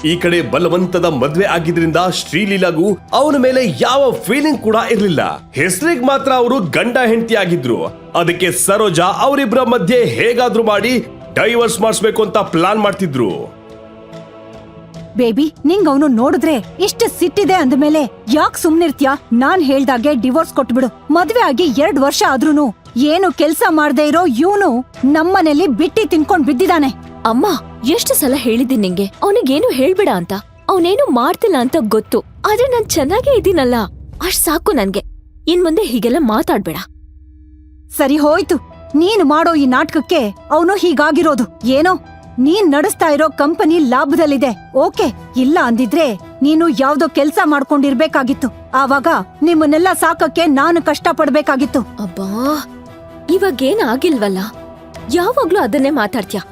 ಈ ಕಡೆ ಬಲವಂತದ ಮದ್ವೆ ಆಗಿದ್ರಿಂದ ಶ್ರೀಲೀಲಾಗೂ ಅವನ ಮೇಲೆ ಯಾವ ಫೀಲಿಂಗ್ ಕೂಡ ಇರ್ಲಿಲ್ಲ. ಹೆಸರಿಗೆ ಮಾತ್ರ ಅವರು ಗಂಡ ಹೆಂಡತಿ ಆಗಿದ್ರು. ಅದಕ್ಕೆ ಸರೋಜಾ ಅವರಿಬ್ಬರ ಮಧ್ಯೆ ಹೇಗಾದ್ರೂ ಮಾಡಿ ಡೈವರ್ಸ್ ಮಾಡಿಸ್ಬೇಕು ಅಂತ ಪ್ಲಾನ್ ಮಾಡ್ತಿದ್ರು. ಬೇಬಿ, ನಿಂಗ್ ಅವನು ನೋಡಿದ್ರೆ ಇಷ್ಟ ಸಿಟ್ಟಿದೆ ಅಂದ್ಮೇಲೆ ಯಾಕ್ ಸುಮ್ನಿರ್ತ್ಯಾ? ನಾನ್ ಹೇಳ್ದಾಗೆ ಡಿವೋರ್ಸ್ ಕೊಟ್ಬಿಡು. ಮದ್ವೆ ಆಗಿ 2 ವರ್ಷ ಆದ್ರೂನು ಏನು ಕೆಲ್ಸ ಮಾಡ್ದೇ ಇರೋ ಇವನು ನಮ್ಮನೇಲಿ ಬಿಟ್ಟಿ ತಿನ್ಕೊಂಡ್ ಬಿದ್ದಿದಾನೆ. ಅಮ್ಮ, ಎಷ್ಟು ಸಲ ಹೇಳಿದ್ದೀನಿ ನಿಂಗೆ ಅವನಿಗೇನು ಹೇಳ್ಬೇಡ ಅಂತ. ಅವನೇನು ಮಾಡ್ತಿಲ್ಲ ಅಂತ ಗೊತ್ತು, ಆದ್ರೆ ನಾನ್ ಚೆನ್ನಾಗೇ ಇದ್ದೀನಲ್ಲ, ಅಷ್ಟ್ ಸಾಕು ನನ್ಗೆ. ಇನ್ ಮುಂದೆ ಹೀಗೆಲ್ಲ ಮಾತಾಡ್ಬೇಡ. ಸರಿ ಹೋಯ್ತು, ನೀನ್ ಮಾಡೋ ಈ ನಾಟಕಕ್ಕೆ ಅವನು ಹೀಗಾಗಿರೋದು. ಏನೋ ನೀನ್ ನಡೆಸ್ತಾ ಇರೋ ಕಂಪನಿ ಲಾಭದಲ್ಲಿದೆ, ಓಕೆ. ಇಲ್ಲ ಅಂದಿದ್ರೆ ನೀನು ಯಾವ್ದೋ ಕೆಲ್ಸ ಮಾಡ್ಕೊಂಡಿರ್ಬೇಕಾಗಿತ್ತು. ಆವಾಗ ನಿಮ್ಮನ್ನೆಲ್ಲ ಸಾಕಕ್ಕೆ ನಾನು ಕಷ್ಟ ಪಡ್ಬೇಕಾಗಿತ್ತು. ಅಬ್ಬಾ, ಇವಾಗೇನ್ ಆಗಿಲ್ವಲ್ಲ, ಯಾವಾಗ್ಲೂ ಅದನ್ನೇ ಮಾತಾಡ್ತ್ಯಾ.